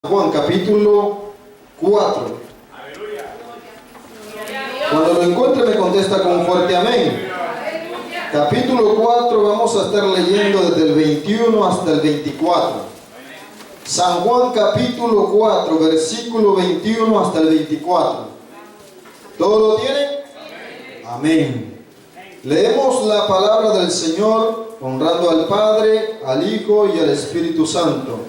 Juan capítulo 4. Cuando lo encuentre me contesta con un fuerte amén. Capítulo 4, vamos a estar leyendo desde el 21 hasta el 24. San Juan capítulo 4, versículo 21 hasta el 24. ¿Todo lo tienen? Amén. Leemos la palabra del Señor honrando al Padre, al Hijo y al Espíritu Santo.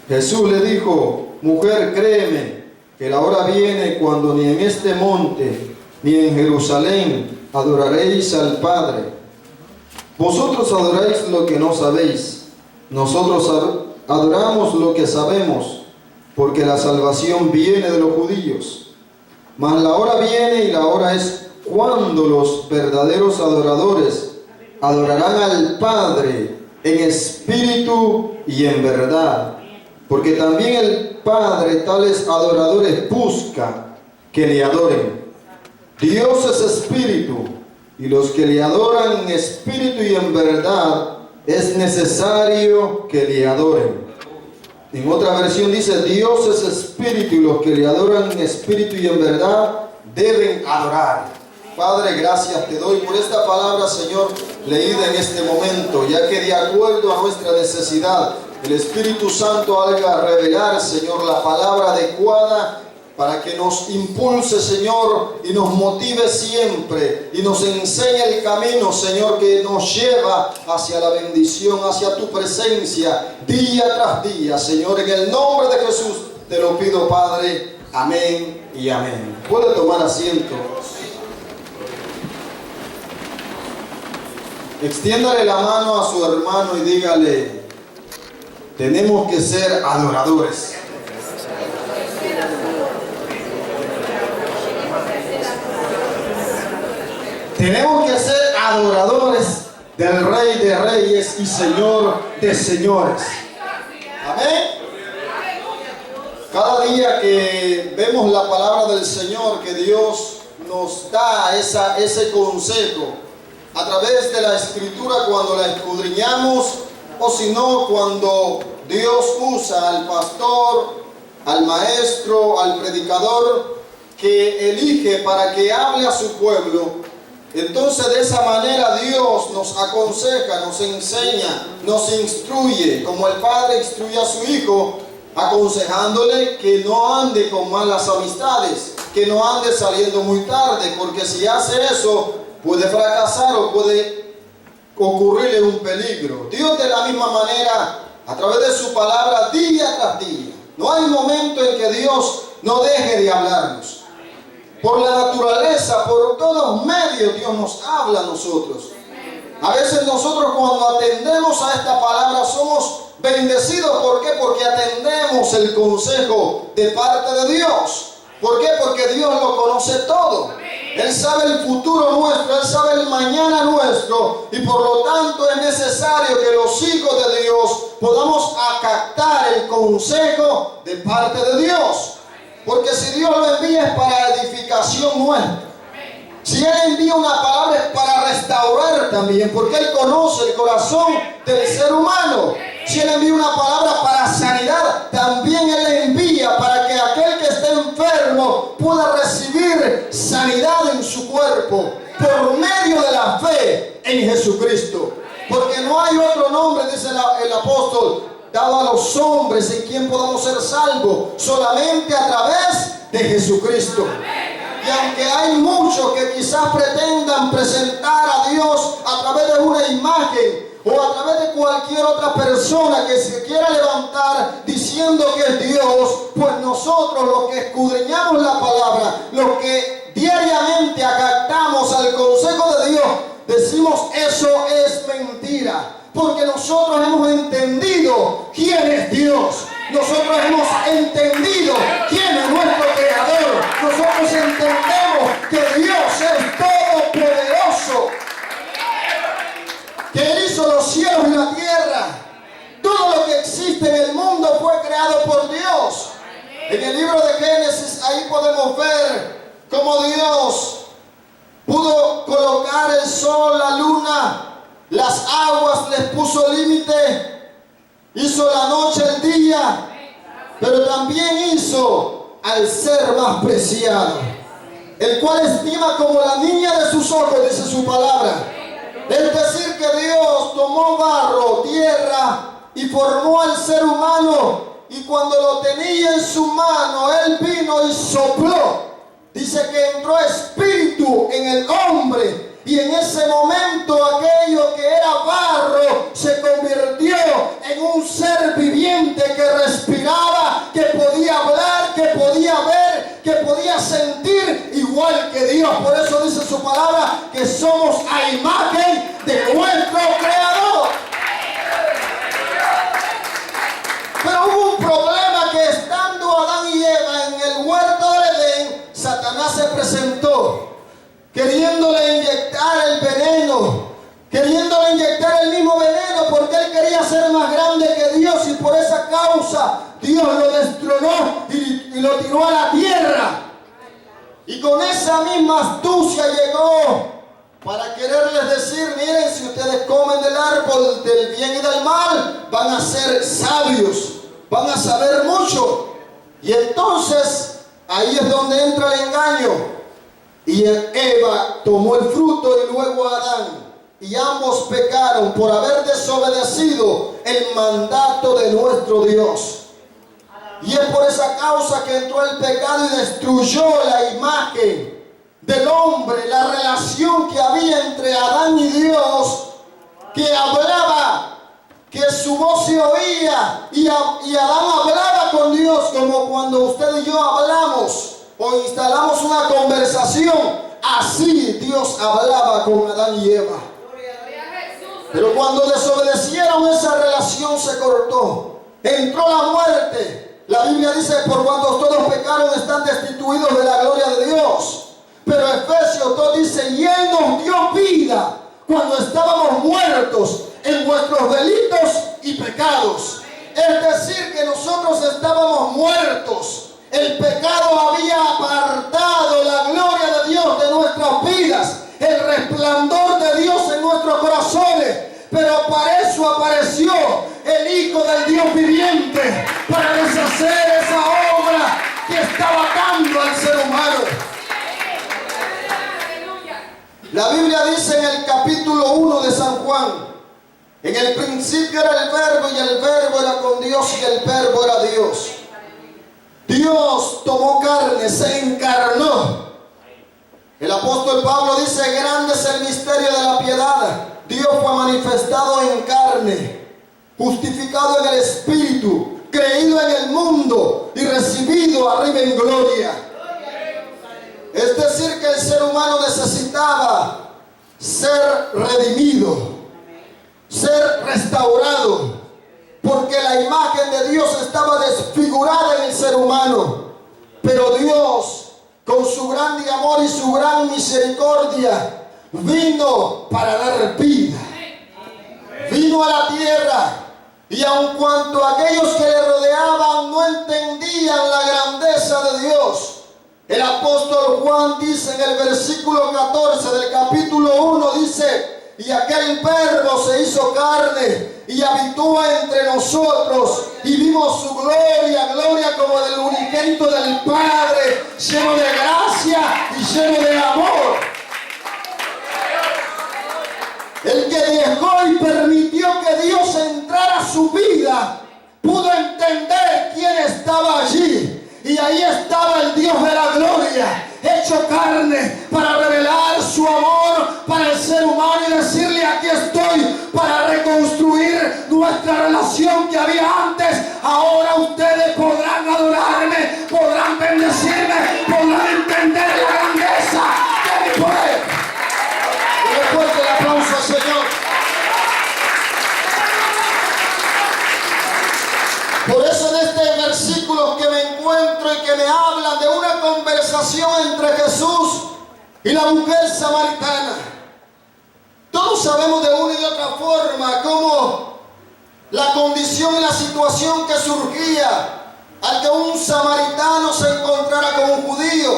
Jesús le dijo: mujer, créeme que la hora viene cuando ni en este monte ni en Jerusalén adoraréis al Padre. Vosotros adoráis lo que no sabéis. Nosotros adoramos lo que sabemos, porque la salvación viene de los judíos. Mas la hora viene y la hora es cuando los verdaderos adoradores adorarán al Padre en espíritu y en verdad. Porque también el Padre tales adoradores busca que le adoren. Dios es espíritu, y los que le adoran en espíritu y en verdad es necesario que le adoren. En otra versión dice: Dios es espíritu, y los que le adoran en espíritu y en verdad deben adorar. Padre, gracias te doy por esta palabra, Señor, leída en este momento, ya que de acuerdo a nuestra necesidad, el Espíritu Santo haga revelar, Señor, la palabra adecuada para que nos impulse, Señor, y nos motive siempre y nos enseñe el camino, Señor, que nos lleva hacia la bendición, hacia tu presencia, día tras día, Señor. En el nombre de Jesús te lo pido, Padre. Amén y amén. Puede tomar asiento. Extiéndale la mano a su hermano y dígale: tenemos que ser adoradores. Tenemos que ser adoradores del Rey de Reyes y Señor de Señores. Amén. Cada día que vemos la palabra del Señor, que Dios nos da ese consejo a través de la Escritura, cuando la escudriñamos, o si no, cuando Dios usa al pastor, al maestro, al predicador, que elige para que hable a su pueblo. Entonces de esa manera Dios nos aconseja, nos enseña, nos instruye, como el Padre instruye a su Hijo, aconsejándole que no ande con malas amistades, que no ande saliendo muy tarde, porque si hace eso puede fracasar o puede ocurrirle un peligro. Dios de la misma manera, a través de su palabra, día tras día, no hay momento en que Dios no deje de hablarnos. Por la naturaleza, por todos medios, Dios nos habla a nosotros. A veces nosotros, cuando atendemos a esta palabra, somos bendecidos. ¿Por qué? Porque atendemos el consejo de parte de Dios. ¿Por qué? Porque Dios lo conoce todo. Él sabe el futuro nuestro, Él sabe el mañana nuestro, y por lo tanto es necesario que los hijos de Dios podamos acatar el consejo de parte de Dios. Porque si Dios lo envía es para edificación nuestra. Si Él envía una palabra es para restaurar también, porque Él conoce el corazón del ser humano. Si Él envía una palabra para sanidad, también Él envía para que aquel que esté enfermo pueda recibir sanidad en su cuerpo por medio de la fe en Jesucristo. Porque no hay otro nombre, dice el apóstol, dado a los hombres en quien podamos ser salvos, solamente a través de Jesucristo. Y aunque hay muchos que quizás pretendan presentar a Dios a través de una imagen o a través de cualquier otra persona que se quiera levantar diciendo que es Dios, pues nosotros los que escudriñamos la palabra, los que diariamente acatamos al consejo de Dios, decimos: eso es mentira. Porque nosotros hemos entendido quién es Dios. Nosotros hemos entendido quién es nuestro Creador. Nosotros entendemos que Dios es todopoderoso, que Él hizo los cielos y la tierra. Todo lo que existe en el mundo fue creado por Dios. En el libro de Génesis, ahí podemos ver cómo Dios pudo colocar el sol, la luna, las aguas, les puso límite, hizo la noche, el día, pero también hizo al ser más preciado, el cual estima como la niña de sus ojos, dice su palabra. Es decir, que Dios tomó barro, tierra, y formó al ser humano, y cuando lo tenía en su mano, Él vino y sopló. Dice que entró espíritu en el hombre, y en ese momento aquello que era barro se convirtió en un ser viviente que respiraba, que podía hablar, que podía ver, que podía sentir igual que Dios. Por eso dice su palabra que somos a imagen de nuestro Creador. Pero hubo un problema, que estando Adán y Eva en el huerto del Edén, Satanás se presentó queriéndole inyectar el veneno, queriéndole inyectar el mismo veneno, porque él quería ser más grande que Dios, y por esa causa Dios lo destronó y lo tiró a la tierra. Y con esa misma astucia llegó para quererles decir: miren, si ustedes comen del árbol del bien y del mal, van a ser sabios, van a saber mucho. Y entonces ahí es donde entra el engaño. Y Eva tomó el fruto y luego Adán, y ambos pecaron por haber desobedecido el mandato de nuestro Dios. Y es por esa causa que entró el pecado y destruyó la imagen del hombre, la relación que había entre Adán y Dios, que hablaba, que su voz se oía, y Adán hablaba con Dios como cuando usted y yo hablamos o instalamos una conversación. Así Dios hablaba con Adán y Eva. Pero cuando desobedecieron, esa relación se cortó. Entró la muerte. La Biblia dice: por cuanto todos pecaron, están destituidos de la gloria de Dios. Pero Efesios 2 dice: y Él nos dio vida cuando estábamos muertos en vuestros delitos y pecados. Es decir, que nosotros estábamos muertos. El pecado había apartado la gloria de Dios de nuestras vidas, el resplandor de Dios en nuestros corazones. Pero para eso apareció el Hijo del Dios viviente, para deshacer esa obra que estaba atando al ser humano. La Biblia dice en el capítulo 1 de San Juan: en el principio era el Verbo, y el Verbo era con Dios, y el Verbo era Dios. Dios tomó carne, se encarnó. El apóstol Pablo dice: grande es el misterio de la piedad. Dios fue manifestado en carne, justificado en el Espíritu, creído en el mundo y recibido arriba en gloria. Es decir, que el ser humano necesitaba ser redimido, ser restaurado, porque la imagen de Dios estaba desfigurada en el ser humano. Pero Dios, con su grande amor y su gran misericordia, vino para dar vida. Vino a la tierra, y aun cuanto aquellos que le rodeaban no entendían la grandeza de Dios, el apóstol Juan dice en el versículo 14 del capítulo 1, dice: y aquel Verbo se hizo carne y habitó entre nosotros, y vimos su gloria, gloria como del unigénito del Padre, lleno de gracia y lleno de amor. El que dejó y permitió que Dios entrara a su vida, pudo entender quién estaba allí. Y ahí estaba el Dios de la gloria, hecho carne, para revelar su amor para el ser humano y decirle: aquí estoy para reconstruir nuestra relación que había antes. Ahora ustedes podrán adorarme, podrán bendecirme, podrán entender la grandeza de mi poder. Y le fuerte el aplauso al Señor. Por eso en este versículo que me encuentro y que me hablan de una conversación entre Jesús y la mujer samaritana, todos sabemos de una y de otra forma cómo la condición y la situación que surgía al que un samaritano se encontrara con un judío.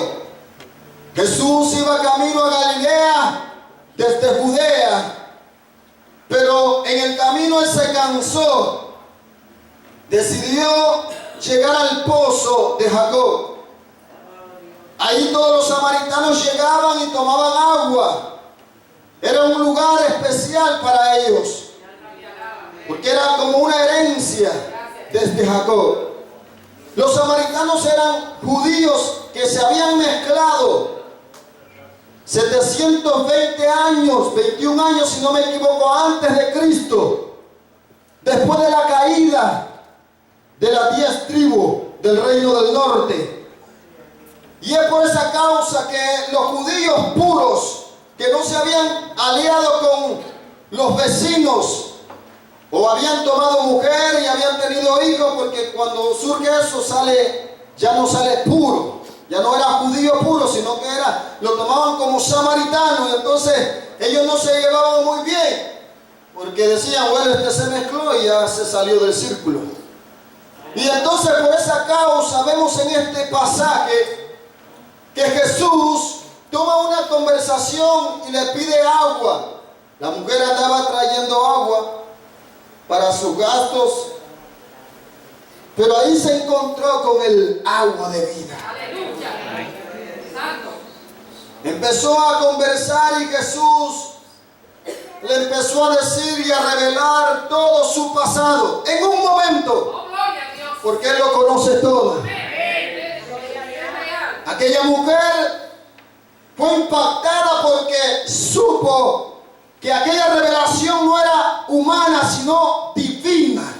Jesús iba camino a Galilea desde Judea, pero en el camino él se cansó. Decidió llegar al pozo de Jacob. Ahí todos los samaritanos llegaban y tomaban agua. Era un lugar especial para ellos, porque era como una herencia desde Jacob. Los samaritanos eran judíos que se habían mezclado 720 años, 21 años si no me equivoco, antes de Cristo, después de la caída de las 10 tribus del reino del norte. Y es por esa causa que los judíos puros, que no se habían aliado con los vecinos, o habían tomado mujer y habían tenido hijos, porque cuando surge eso ya no sale puro, ya no era judío puro, sino que lo tomaban como samaritano, y entonces ellos no se llevaban muy bien, porque decían, bueno, este se mezcló y ya se salió del círculo. Y entonces por esa causa vemos en este pasaje que Jesús toma una conversación y le pide agua. La mujer andaba trayendo agua para sus gastos, pero ahí se encontró con el agua de vida. Aleluya. Santo. Empezó a conversar y Jesús le empezó a decir y a revelar todo su pasado en un momento, Oh, gloria a Dios. porque Él lo conoce todo. Aquella mujer fue impactada porque supo que aquella revelación no era humana, sino divina.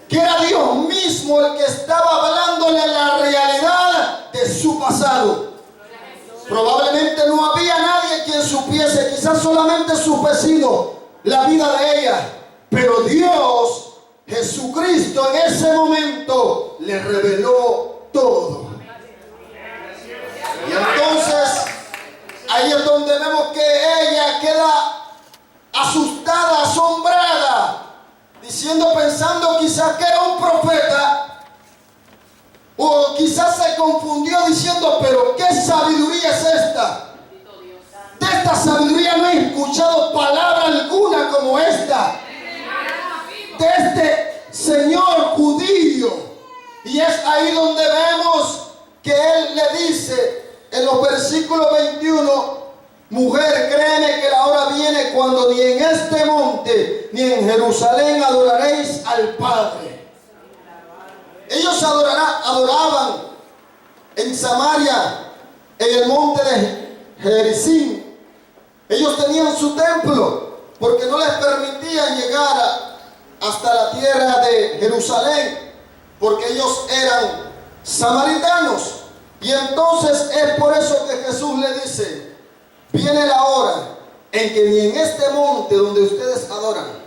Que era Dios mismo el que estaba hablándole la realidad de su pasado. Probablemente no había nadie quien supiese, quizás solamente sus vecinos, la vida de ella. Pero Dios, Jesucristo, en ese momento le reveló todo. Y entonces, ahí es donde vemos que ella queda asustada, asombrada, diciendo, pensando quizás que era un profeta, o quizás se confundió diciendo, pero ¿qué sabiduría es esta? De esta sabiduría no he escuchado palabra alguna como esta, de este Señor judío. Y es ahí donde vemos que Él le dice en los versículos 21, mujer, créeme que la hora viene cuando ni en este monte ni en Jerusalén adoraréis al Padre. Ellos adoraban en Samaria, en el monte de Gerizim. Ellos tenían su templo porque no les permitían llegar hasta la tierra de Jerusalén, porque ellos eran samaritanos. Y entonces es por eso que Jesús le dice, viene la hora en que ni en este monte donde ustedes adoran,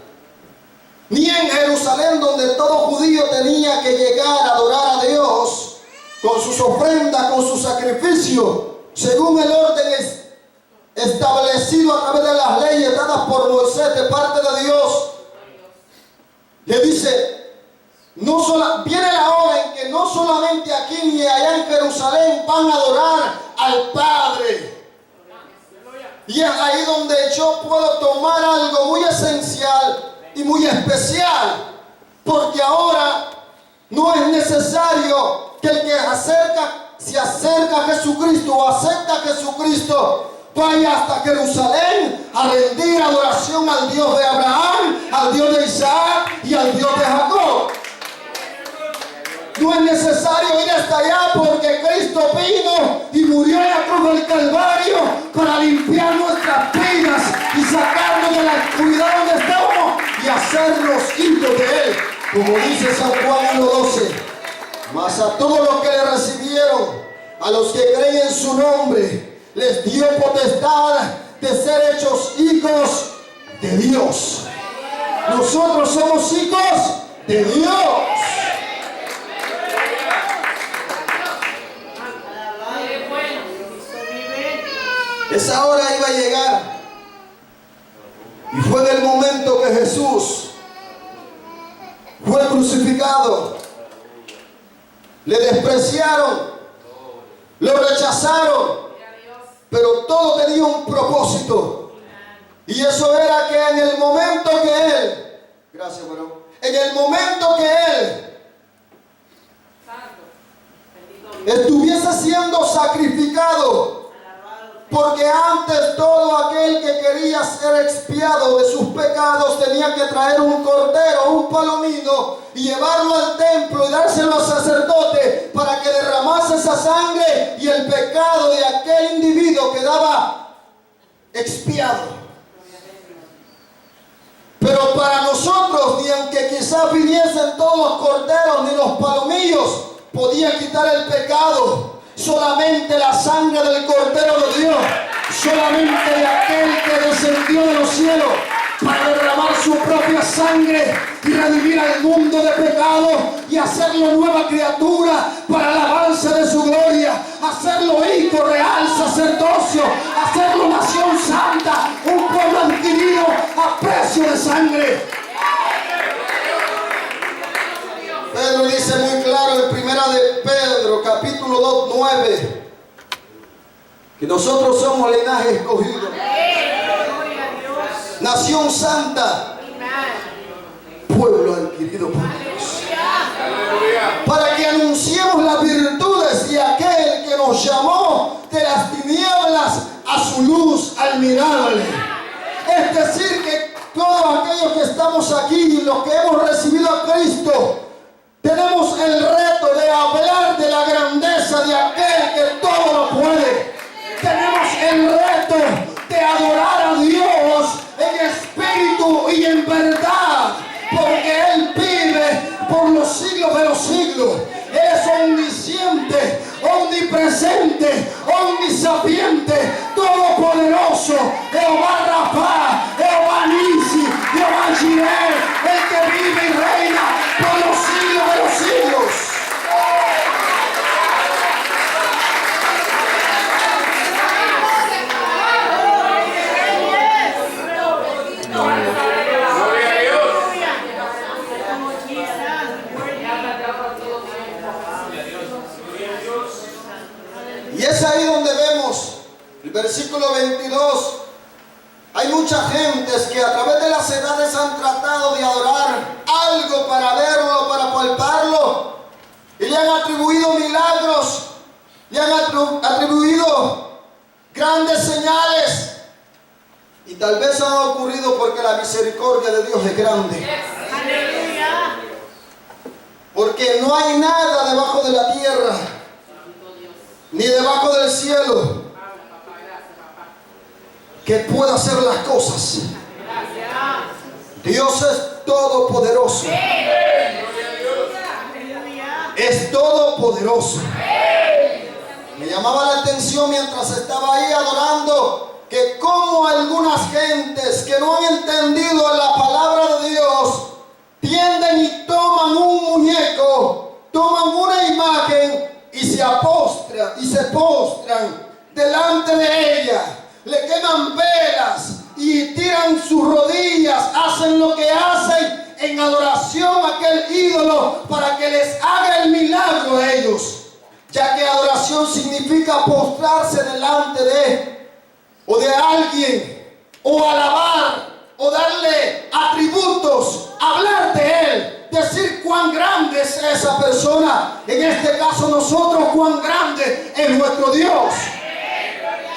ni en Jerusalén donde todo judío tenía que llegar a adorar a Dios con sus ofrendas, con sus sacrificios, según el orden establecido a través de las leyes dadas por Moisés de parte de Dios. Le dice, viene la hora en que no solamente aquí ni allá en Jerusalén van a adorar al Padre. Y es ahí donde yo puedo tomar algo muy esencial y muy especial, porque ahora no es necesario que el que se acerca a Jesucristo o acepta a Jesucristo vaya hasta Jerusalén a rendir adoración al Dios de Abraham, al Dios de Isaac y al Dios de Jacob. No es necesario ir hasta allá, porque Cristo vino y murió en la cruz del Calvario para limpiar nuestras vidas y sacarnos de la oscuridad donde estamos y hacernos hijos de Él, como dice San Juan 1:12. Mas a todos los que le recibieron, a los que creen en su nombre, les dio potestad de ser hechos hijos de Dios. Nosotros somos hijos de Dios. Esa hora iba a llegar, y fue en el momento que Jesús fue crucificado. Le despreciaron, lo rechazaron, pero todo tenía un propósito, y eso era que en el momento que Él, gracias, bueno, en el momento que Él estuviese siendo sacrificado. Porque antes todo aquel que quería ser expiado de sus pecados tenía que traer un cordero, un palomino, y llevarlo al templo y dárselo al sacerdote para que derramase esa sangre y el pecado de aquel individuo quedaba expiado. Pero para nosotros, ni aunque quizás viniesen todos los corderos ni los palomillos, podía quitar el pecado. Solamente la sangre del Cordero de Dios, solamente de aquel que descendió de los cielos para derramar su propia sangre y redimir al mundo de pecado y hacerlo nueva criatura para el avance de su gloria, hacerlo hijo real, sacerdocio, hacerlo nación santa, un pueblo adquirido a precio de sangre. Pedro dice muy claro en primera de Pedro, capítulo 2, 9, que nosotros somos linaje escogido, nación santa, pueblo adquirido por Dios, para que anunciemos las virtudes de aquel que nos llamó de las tinieblas a su luz admirable. Es decir, que todos aquellos que estamos aquí, los que hemos recibido a Cristo, tenemos el reto de hablar de la grandeza de aquel que todo lo puede. Tenemos el reto de adorar a Dios en espíritu y en verdad, porque Él vive por los siglos de los siglos. Es omnisciente, omnipresente, omnisapiente, todopoderoso, Jehová Rapha, Jehová Nisi, Jehová Jireh, el que vive y reina por los siglos de los siglos. Y es ahí donde vemos el versículo 22. Hay muchas gentes que a través de las edades han tratado de adorar algo para verlo, para palparlo, y le han atribuido milagros, le han atribuido grandes señales, y tal vez han ocurrido porque la misericordia de Dios es grande. Porque no hay nada debajo de la tierra, ni debajo del cielo, que pueda hacer las cosas. Dios es todopoderoso. Es todopoderoso. Me llamaba la atención mientras estaba ahí adorando que como algunas gentes que no han entendido la palabra de Dios tienden y toman un muñeco, toman una imagen y se postran delante de ella, le queman velas y tiran sus rodillas, hacen lo que hacen en adoración a aquel ídolo para que les haga el milagro a ellos, ya que adoración significa postrarse delante de o de alguien, o alabar, o darle atributos, hablar de él, decir cuán grande es esa persona, en este caso nosotros, cuán grande es nuestro Dios.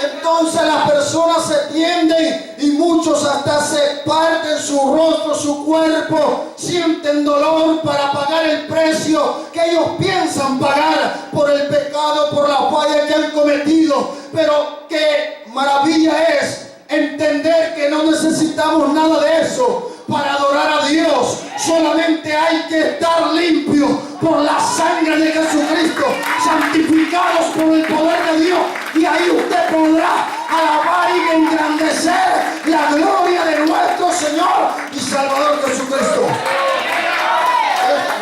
Entonces las personas se tienden y muchos hasta se parten su rostro, su cuerpo, sienten dolor para pagar el precio que ellos piensan pagar por el pecado, por la falla que han cometido. Pero qué maravilla es entender que no necesitamos nada de eso para adorar a Dios. Solamente hay que estar limpios por la sangre de Jesucristo, santificados por el poder de Dios, y ahí usted podrá alabar y engrandecer la gloria de nuestro Señor y Salvador Jesucristo.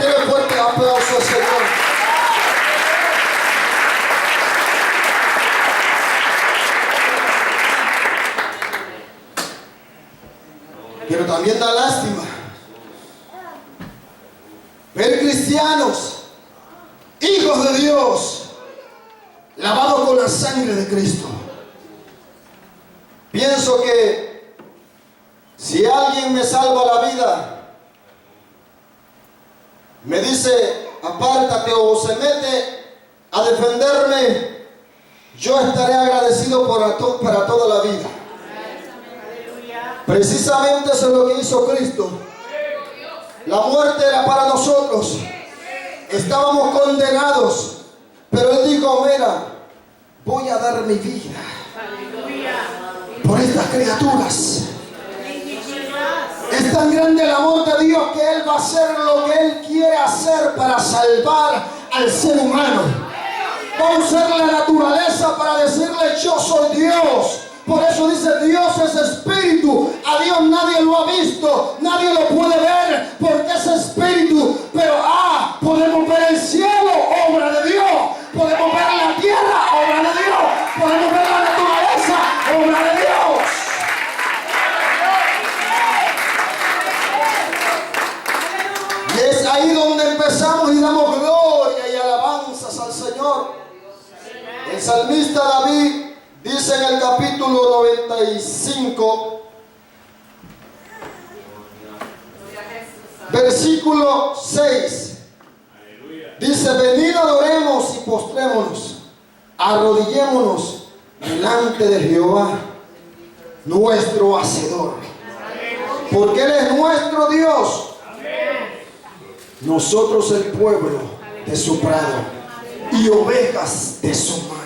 Dele fuerte aplauso al Señor. Pero también da lástima ver cristianos, hijos de Dios, lavados con la sangre de Cristo. Pienso que si alguien me salva la vida, me dice apártate, o se mete a defenderme, yo estaré agradecido para toda la vida. Precisamente eso es lo que hizo Cristo. La muerte era para nosotros. Estábamos condenados, pero Él dijo: mira, voy a dar mi vida por estas criaturas. Es tan grande el amor de Dios que Él va a hacer lo que Él quiere hacer para salvar al ser humano. Va a usar la naturaleza para decirle: yo soy Dios. Por eso dice: Dios es espíritu. A Dios nadie lo ha visto, nadie lo puede ver, porque es espíritu. Pero podemos ver el cielo, obra de Dios. Podemos ver la tierra, obra de Dios. Podemos ver la naturaleza, obra de Dios. Y es ahí donde empezamos y damos gloria y alabanzas al Señor. El salmista David dice en el capítulo 95, versículo 6, dice: venid, adoremos y postrémonos, arrodillémonos delante de Jehová, nuestro Hacedor, porque Él es nuestro Dios, nosotros el pueblo de su prado y ovejas de su mano.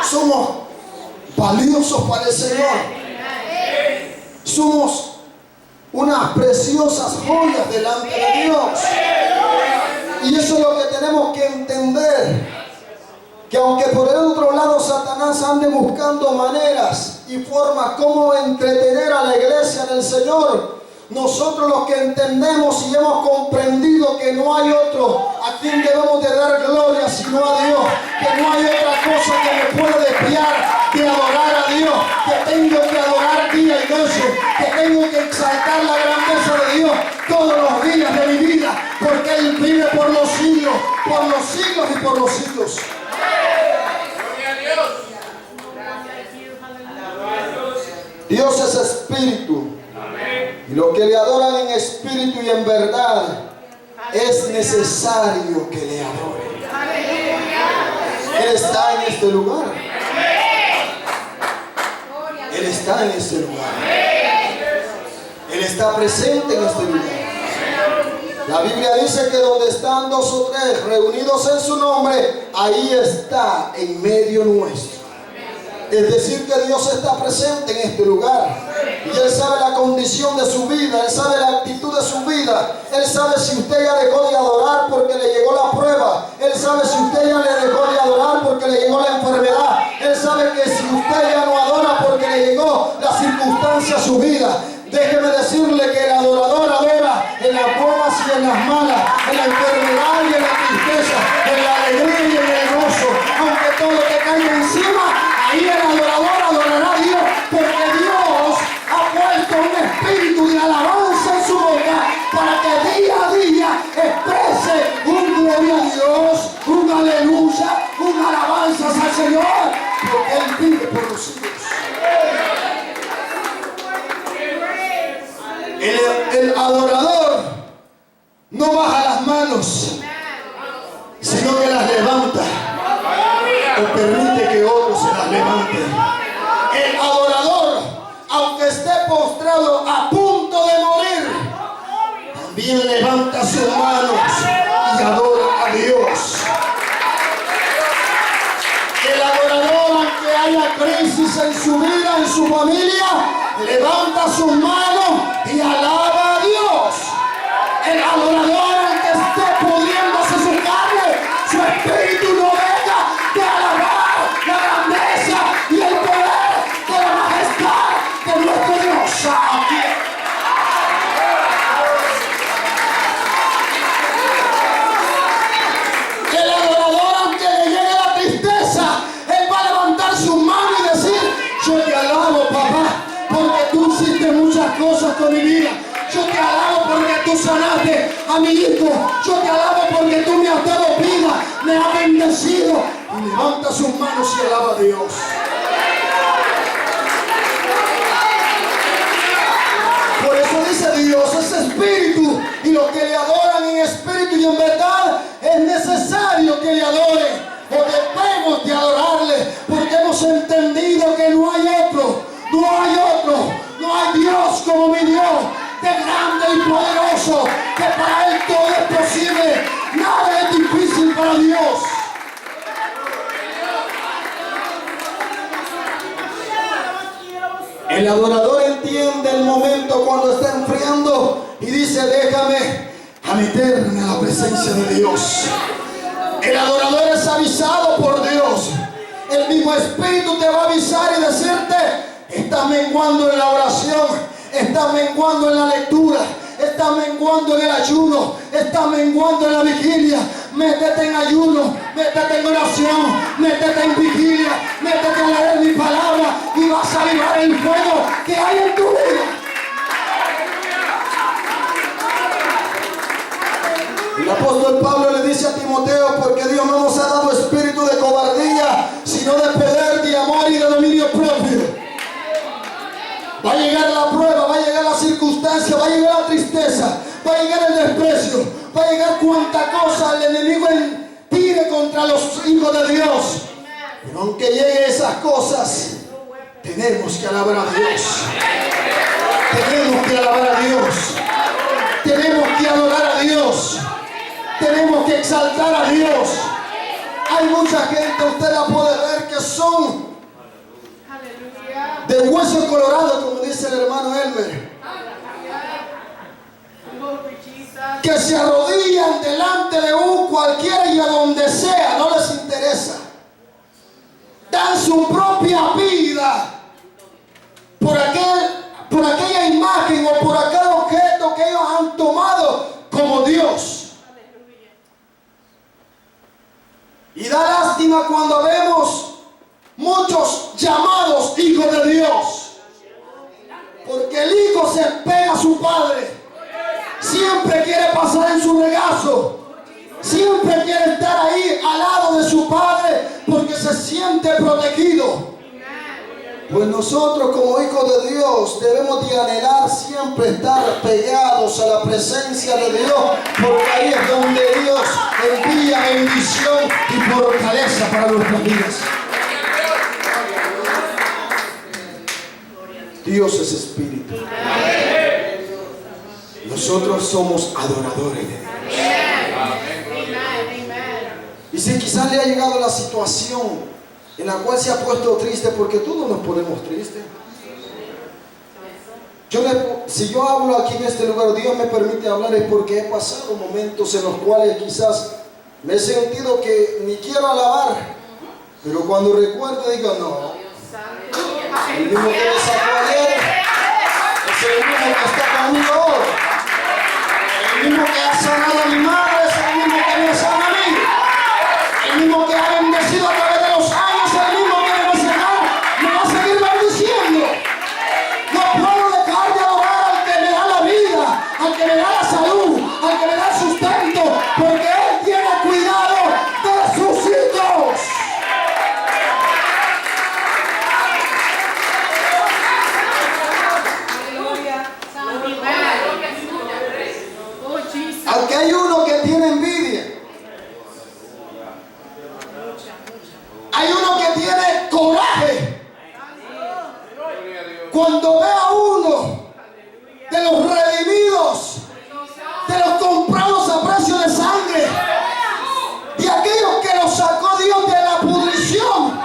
Somos valiosos para el Señor. Somos unas preciosas joyas delante de Dios. Y eso es lo que tenemos que entender. Que aunque por el otro lado Satanás ande buscando maneras y formas como entretener a la iglesia del Señor, nosotros los que entendemos y hemos comprendido que no hay otro a quien debemos de dar gloria sino a Dios, que no hay otra cosa que me pueda desviar de adorar a Dios, que tengo que adorar día y noche, que tengo que exaltar la grandeza de Dios todos los días de mi vida, porque Él vive por los siglos y por los siglos. Dios es espíritu. Y los que le adoran en espíritu y en verdad, es necesario que le adoren. Él está en este lugar. Él está en este lugar. Él está presente en este lugar. La Biblia dice que donde están dos o tres reunidos en su nombre, ahí está en medio nuestro. Es decir, que Dios está presente en este lugar. Y Él sabe la condición de su vida. Él sabe la actitud de su vida. Él sabe si usted ya dejó de adorar porque le llegó la prueba. Él sabe si usted ya le dejó de adorar porque le llegó la enfermedad. Él sabe que si usted ya no adora porque le llegó la circunstancia a su vida. Déjeme decirle que el adorador adora en las buenas y en las malas, en la enfermedad y en la tristeza, en la alegría y en el gozo. Aunque todo te caiga encima, ahí el adorador adorará a Dios, porque Dios ha puesto un espíritu de alabanza en su boca para que día a día exprese un gloria a Dios, un aleluya, un alabanzas al Señor, porque Él vive por los siglos. El adorador no baja las manos, sino que las levanta o permite que otros se las levanten. El adorador, aunque esté postrado a punto de morir, también levanta sus manos y adora a Dios. El adorador, aunque haya crisis en su vida, en su familia, levanta sus manos y alaba a Dios. El adorador, aunque esté pudriéndose su carne, su espíritu no deja de alabar la grandeza y el poder de la majestad de nuestro Dios. Aquí. El adorador, aunque le llegue la tristeza, él va a levantar sus manos y decir: yo te alabo, papá, porque tú hiciste muchas cosas con mi vida. Yo te alabo porque tú sanaste a mi hijo. Yo te alabo porque tú me has dado vida, me has bendecido. Y levanta sus manos y alaba a Dios. Por eso dice: Dios es espíritu, y los que le adoran en espíritu y en verdad, es necesario que le adoren. para Dios. El adorador entiende el momento cuando está enfriando y dice: déjame a meterme a la presencia de Dios. El adorador es avisado por Dios. El mismo Espíritu te va a avisar y decirte: estás menguando en la oración, estás menguando en la lectura, estás menguando en el ayuno, estás menguando en la vigilia. Métete en ayuno, métete en oración, métete en vigilia, métete a leer mi palabra y vas a avivar el fuego que hay en tu vida. El apóstol Pablo le dice a Timoteo: porque Dios no nos ha dado espíritu de cobardía, sino de poder, de amor y de dominio propio. Va a llegar la prueba, va a llegar la circunstancia, va a llegar la tristeza, va a llegar el desprecio, va a llegar cuanta cosa el enemigo tire contra los hijos de Dios. Pero aunque lleguen esas cosas, tenemos que alabar a Dios. Tenemos que alabar a Dios. Tenemos que adorar a Dios. Tenemos que exaltar a Dios. Hay mucha gente, usted la puede ver, que son de hueso colorado, como dice el hermano Elmer, que se arrodillan delante de un cualquiera y a donde sea, no les interesa. Dan su propia vida por aquella imagen o por aquel objeto que ellos han tomado como Dios. Y da lástima cuando vemos muchos llamados hijos de Dios, porque el hijo se pega a su padre, siempre quiere pasar en su regazo, siempre quiere estar ahí al lado de su padre porque se siente protegido. Pues nosotros como hijos de Dios debemos de anhelar siempre estar pegados a la presencia de Dios, porque ahí es donde Dios envía bendición y fortaleza para nuestras vidas. Dios es espíritu. Nosotros somos adoradores de Dios. Y si quizás le ha llegado la situación en la cual se ha puesto triste, porque todos nos ponemos tristes. Si yo hablo aquí en este lugar, Dios me permite hablar, es porque he pasado momentos en los cuales quizás me he sentido que ni quiero alabar, pero cuando recuerdo digo: no, el mismo que me sacó ayer es el mismo que está conmigo hoy. El mismo que ha sanado a mi madre es el mismo que me sana a mí. El mismo que ha bendecido a través de los años es el mismo que me va a sanar, me va a seguir bendiciendo. No puedo dejar de adorar al que me da la vida, al que me da la salud, al que me da el sustento, porque Él tiene cuidado de sus hijos. Aunque hay uno que tiene envidia, hay uno que tiene coraje cuando ve a uno de los redimidos, de los comprados a precio de sangre, de aquellos que los sacó Dios de la pudrición,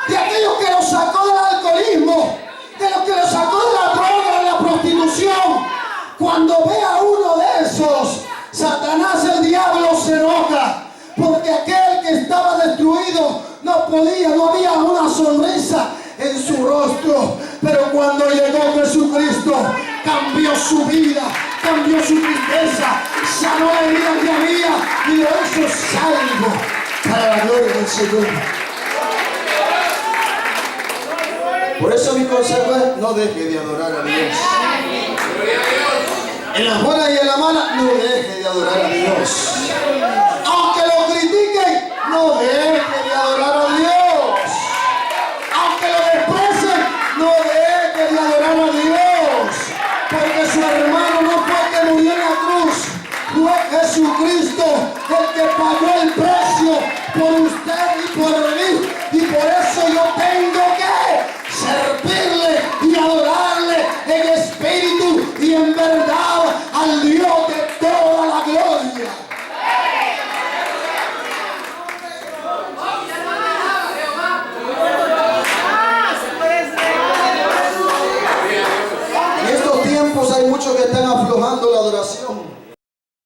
de aquellos que los sacó del alcoholismo, de los que los sacó de la droga, de la prostitución. Cuando ve a uno de esos, Satanás, el diablo, se enoja, porque aquel que estaba destruido no había una sonrisa en su rostro. Pero cuando llegó Jesucristo, cambió su vida, cambió su tristeza, sanó la herida que había y lo hizo salvo para la gloria del Señor. Por eso mi consejo es: no deje de adorar a Dios. En la buena y en la mala, no deje de adorar a Dios.